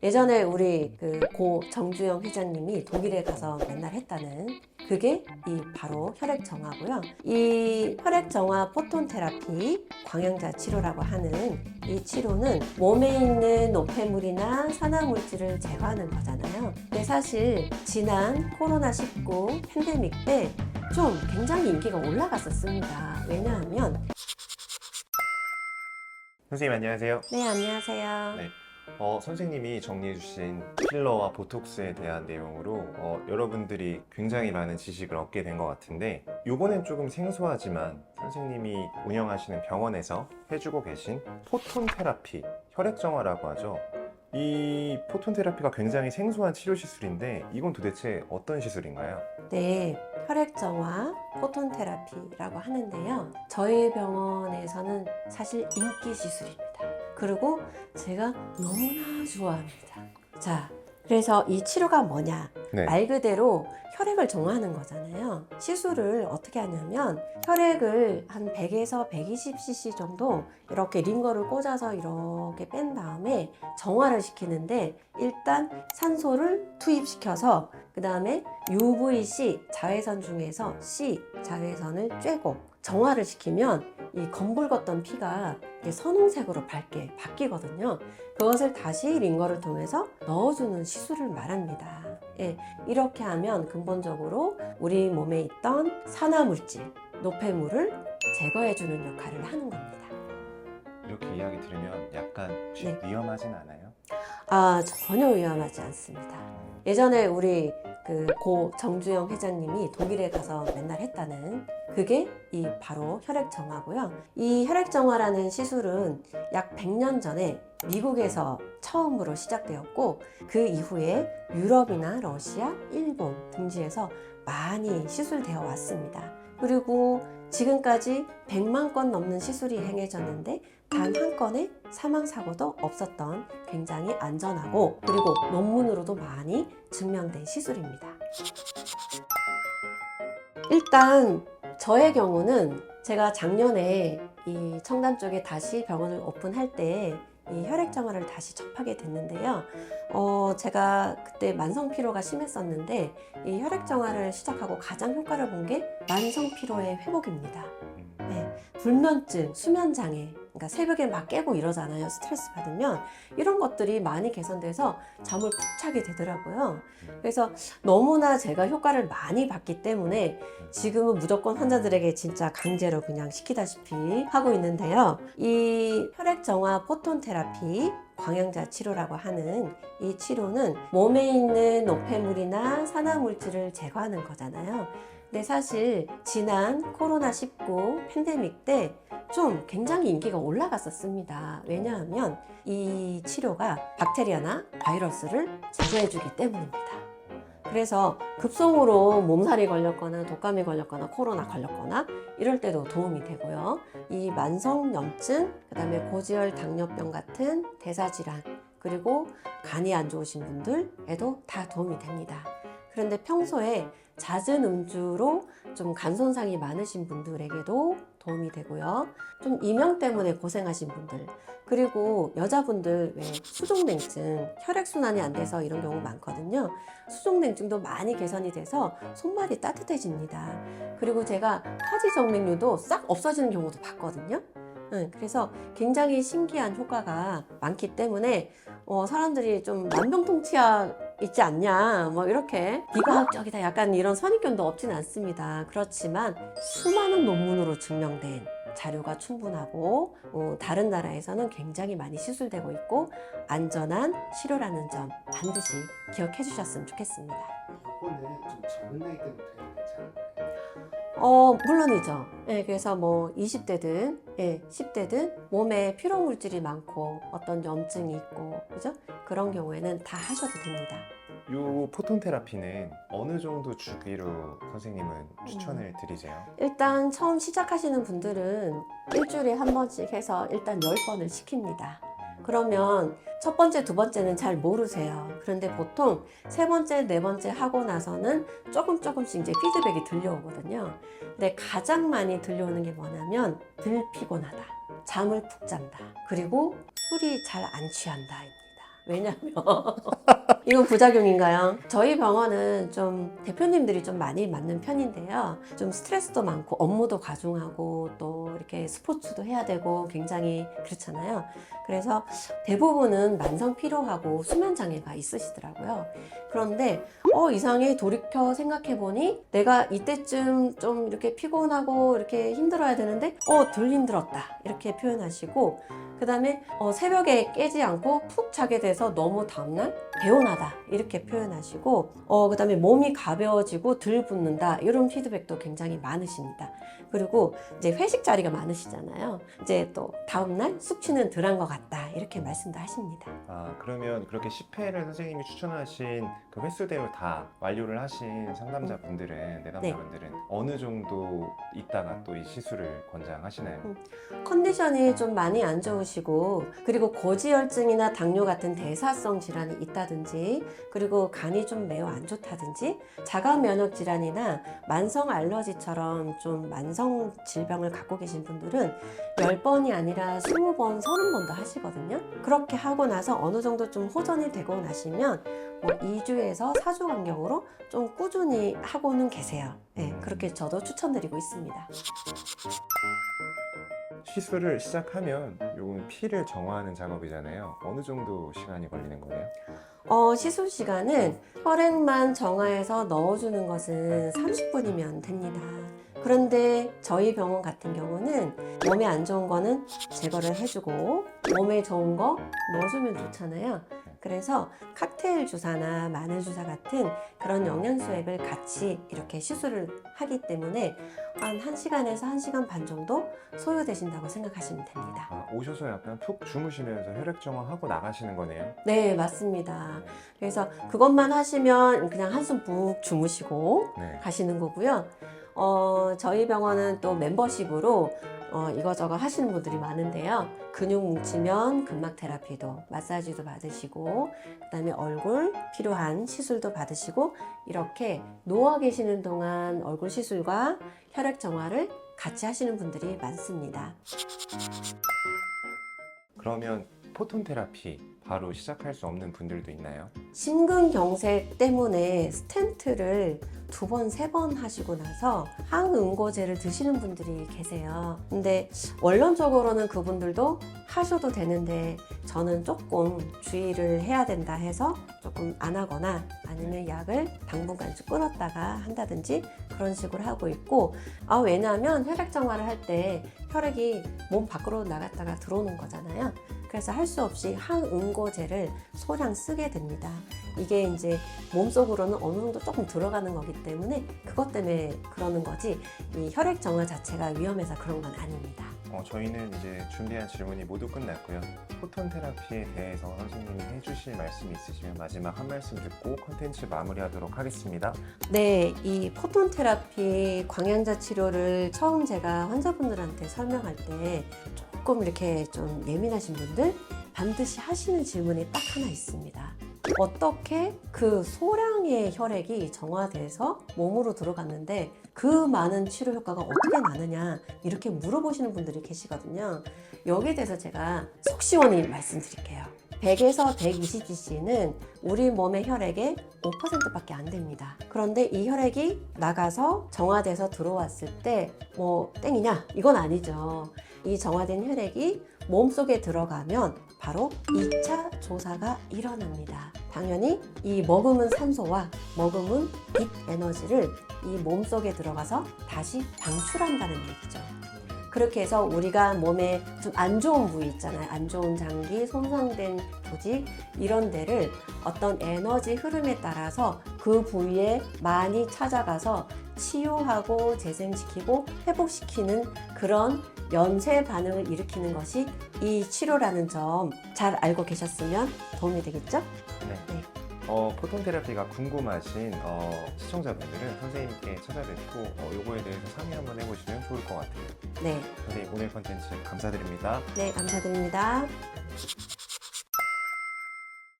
예전에 우리 고 정주영 회장님이 독일에 가서 맨날 했다는 그게 이 바로 혈액 정화고요. 이 혈액 정화 포톤 테라피 광양자 치료라고 하는 이 치료는 몸에 있는 노폐물이나 산화 물질을 제거하는 거잖아요. 근데 사실 지난 코로나19 팬데믹 때 좀 굉장히 인기가 올라갔었습니다. 왜냐하면 선생님 안녕하세요. 네, 안녕하세요. 네. 선생님이 정리해주신 필러와 보톡스에 대한 내용으로 여러분들이 굉장히 많은 지식을 얻게 된 것 같은데, 요거는 조금 생소하지만 선생님이 운영하시는 병원에서 해주고 계신 포톤 테라피, 혈액 정화라고 하죠. 이 포톤 테라피가 굉장히 생소한 치료 시술인데, 이건 도대체 어떤 시술인가요? 네, 혈액정화 포톤 테라피라고 하는데요. 저희 병원에서는 사실 인기 시술입니다. 그리고 제가 너무나 좋아합니다. 자, 그래서 이 치료가 뭐냐? 네. 말 그대로 혈액을 정화하는 거잖아요. 시술을 어떻게 하냐면 혈액을 한 100에서 120cc 정도 이렇게 링거를 꽂아서 이렇게 뺀 다음에 정화를 시키는데, 일단 산소를 투입시켜서 그 다음에 UVC 자외선 중에서 C 자외선을 쬐고 정화를 시키면 이 검붉었던 피가 선홍색으로 밝게 바뀌거든요. 그것을 다시 링거를 통해서 넣어주는 시술을 말합니다. 예, 이렇게 하면 근본적으로 우리 몸에 있던 산화물질, 노폐물을 제거해주는 역할을 하는 겁니다. 이렇게 이야기 들으면 약간 혹시 네. 위험하진 않아요? 전혀 위험하지 않습니다. 예전에 우리 고 정주영 회장님이 독일에 가서 맨날 했다는 그게 이 바로 혈액 정화고요. 이 혈액 정화라는 시술은 약 100년 전에 미국에서 처음으로 시작되었고, 그 이후에 유럽이나 러시아, 일본 등지에서 많이 시술되어 왔습니다. 그리고 지금까지 100만 건 넘는 시술이 행해졌는데 단 한 건의 사망사고도 없었던 굉장히 안전하고, 그리고 논문으로도 많이 증명된 시술입니다. 일단 저의 경우는 제가 작년에 이 청담 쪽에 다시 병원을 오픈할 때 이 혈액 정화를 다시 접하게 됐는데요. 제가 그때 만성 피로가 심했었는데 이 혈액 정화를 시작하고 가장 효과를 본 게 만성 피로의 회복입니다. 네, 불면증, 수면 장애, 그러니까 새벽에 막 깨고 이러잖아요. 스트레스 받으면 이런 것들이 많이 개선돼서 잠을 푹 자게 되더라고요. 그래서 너무나 제가 효과를 많이 봤기 때문에 지금은 무조건 환자들에게 진짜 강제로 그냥 시키다시피 하고 있는데요. 이 혈액 정화 포톤 테라피 광양자 치료라고 하는 이 치료는 몸에 있는 노폐물이나 산화 물질을 제거하는 거잖아요. 근데 사실 지난 코로나19 팬데믹 때 좀 굉장히 인기가 올라갔었습니다. 왜냐하면 이 치료가 박테리아나 바이러스를 제거해주기 때문입니다. 그래서 급성으로 몸살이 걸렸거나 독감이 걸렸거나 코로나 걸렸거나 이럴 때도 도움이 되고요. 이 만성염증, 그 다음에 고지혈 당뇨병 같은 대사질환, 그리고 간이 안 좋으신 분들에도 다 도움이 됩니다. 그런데 평소에 잦은 음주로 좀 간 손상이 많으신 분들에게도 도움이 되고요. 좀 이명 때문에 고생하신 분들, 그리고 여자분들 왜 수족냉증, 혈액순환이 안 돼서 이런 경우 많거든요. 수족냉증도 많이 개선이 돼서 손발이 따뜻해집니다. 그리고 제가 하지정맥류도 싹 없어지는 경우도 봤거든요. 그래서 굉장히 신기한 효과가 많기 때문에 사람들이 좀 만병통치약 있지 않냐, 뭐 이렇게 비과학적이다 약간 이런 선입견도 없진 않습니다. 그렇지만 수많은 논문으로 증명된 자료가 충분하고 다른 나라에서는 굉장히 많이 시술되고 있고 안전한 치료라는 점 반드시 기억해 주셨으면 좋겠습니다. 이거는 좀 적은 나이 때부터 해도 괜찮을까요? 물론이죠. 예, 그래서 뭐 20대든 10대든 몸에 피로 물질이 많고 어떤 염증이 있고, 그죠? 그런 경우에는 다 하셔도 됩니다. 이 포톤 테라피는 어느 정도 주기로 선생님은 추천을 드리세요? 일단 처음 시작하시는 분들은 일주일에 한 번씩 해서 일단 10번을 시킵니다. 그러면 첫 번째, 두 번째는 잘 모르세요. 그런데 보통 세 번째, 네 번째 하고 나서는 조금씩 이제 피드백이 들려오거든요. 근데 가장 많이 들려오는 게 뭐냐면 덜 피곤하다, 잠을 푹 잔다, 그리고 술이 잘 안 취한다입니다. 왜냐면 이건 부작용인가요? 저희 병원은 좀 대표님들이 좀 많이 맞는 편인데요. 좀 스트레스도 많고 업무도 과중하고 또 이렇게 스포츠도 해야 되고 굉장히 그렇잖아요. 그래서 대부분은 만성 피로하고 수면 장애가 있으시더라고요. 그런데 이상하게 돌이켜 생각해 보니 내가 이때쯤 좀 이렇게 피곤하고 이렇게 힘들어야 되는데 덜 힘들었다 이렇게 표현하시고, 그 다음에 새벽에 깨지 않고 푹 자게 돼서 너무 다음날 개운하다 이렇게 표현하시고, 그 다음에 몸이 가벼워지고 덜 붓는다 이런 피드백도 굉장히 많으십니다. 그리고 이제 회식 자리가 많으시잖아요. 이제 또 다음날 숙취는 덜한 것 같다 이렇게 말씀도 하십니다. 아, 그러면 그렇게 10회를 선생님이 추천하신 그 횟수대로 다 완료를 하신 상담자분들은, 내담자분들은 어느 정도 있다가 또 이 시술을 권장하시나요? 컨디션이 좀 많이 안 좋으시고, 그리고 고지혈증이나 당뇨 같은 대사성 질환이 있다든지, 그리고 간이 좀 매우 안 좋다든지, 자가 면역 질환이나 만성 알러지처럼 좀 만성 질병을 갖고 계신 분들은 10번이 아니라 20번, 30번도 하시거든요. 그렇게 하고 나서 어느 정도 좀 호전이 되고 나시면 2주에서 4주 간격으로 좀 꾸준히 하고는 계세요. 네, 그렇게 저도 추천드리고 있습니다. 시술을 시작하면 요건 피를 정화하는 작업이잖아요. 어느 정도 시간이 걸리는 거예요? 시술 시간은 혈액만 정화해서 넣어주는 것은 30분이면 됩니다. 그런데 저희 병원 같은 경우는 몸에 안 좋은 거는 제거를 해주고 몸에 좋은 거 넣어주면 좋잖아요. 그래서 칵테일 주사나 마늘 주사 같은 그런 영양소액을 같이 이렇게 시술을 하기 때문에 한 1시간에서 1시간 반 정도 소요되신다고 생각하시면 됩니다. 아, 오셔서 약간 푹 주무시면서 혈액 정화하고 나가시는 거네요? 네, 맞습니다. 그래서 그것만 하시면 그냥 한숨 푹 주무시고 네. 가시는 거고요. 저희 병원은 또 멤버십으로 이거저거 하시는 분들이 많은데요. 근육 뭉치면 근막 테라피도, 마사지도 받으시고, 그다음에 얼굴 필요한 시술도 받으시고, 이렇게 누워 계시는 동안 얼굴 시술과 혈액 정화를 같이 하시는 분들이 많습니다. 그러면 포톤 테라피 바로 시작할 수 없는 분들도 있나요? 심근경색 때문에 스텐트를 2번, 3번 하시고 나서 항응고제를 드시는 분들이 계세요. 근데 원론적으로는 그분들도 하셔도 되는데 저는 조금 주의를 해야 된다 해서 조금 안 하거나 아니면 약을 당분간 좀 끊었다가 한다든지 그런 식으로 하고 있고, 왜냐하면 혈액 정화를 할 때 혈액이 몸 밖으로 나갔다가 들어오는 거잖아요. 그래서 할 수 없이 항응고제를 소량 쓰게 됩니다. 이게 이제 몸속으로는 어느 정도 조금 들어가는 거기 때문에 그것 때문에 그러는 거지, 이 혈액 정화 자체가 위험해서 그런 건 아닙니다. 저희는 이제 준비한 질문이 모두 끝났고요. 포톤 테라피에 대해서 선생님이 해주실 말씀이 있으시면 마지막 한 말씀 듣고 콘텐츠 마무리하도록 하겠습니다. 네, 이 포톤 테라피 광양자 치료를 처음 제가 환자분들한테 설명할 때 조금 이렇게 좀 예민하신 분들 반드시 하시는 질문이 딱 하나 있습니다. 어떻게 그 소량의 혈액이 정화돼서 몸으로 들어갔는데 그 많은 치료 효과가 어떻게 나느냐, 이렇게 물어보시는 분들이 계시거든요. 여기에 대해서 제가 속 시원히 말씀드릴게요. 100에서 120cc는 우리 몸의 혈액의 5%밖에 안 됩니다. 그런데 이 혈액이 나가서 정화돼서 들어왔을 때 땡이냐? 이건 아니죠. 이 정화된 혈액이 몸속에 들어가면 바로 2차 조사가 일어납니다. 당연히 이 머금은 산소와 머금은 빛 에너지를 이 몸속에 들어가서 다시 방출한다는 얘기죠. 그렇게 해서 우리가 몸에 좀 안 좋은 부위 있잖아요. 안 좋은 장기, 손상된 조직, 이런 데를 어떤 에너지 흐름에 따라서 그 부위에 많이 찾아가서 치유하고 재생시키고 회복시키는 그런 연쇄 반응을 일으키는 것이 이 치료라는 점 잘 알고 계셨으면 도움이 되겠죠? 네. 포톤 테라피가 궁금하신 시청자분들은 선생님께 찾아뵙고 요거에 대해서 상의 한번 해보시면 좋을 것 같아요. 네, 선생님 오늘 콘텐츠 감사드립니다. 네, 감사드립니다.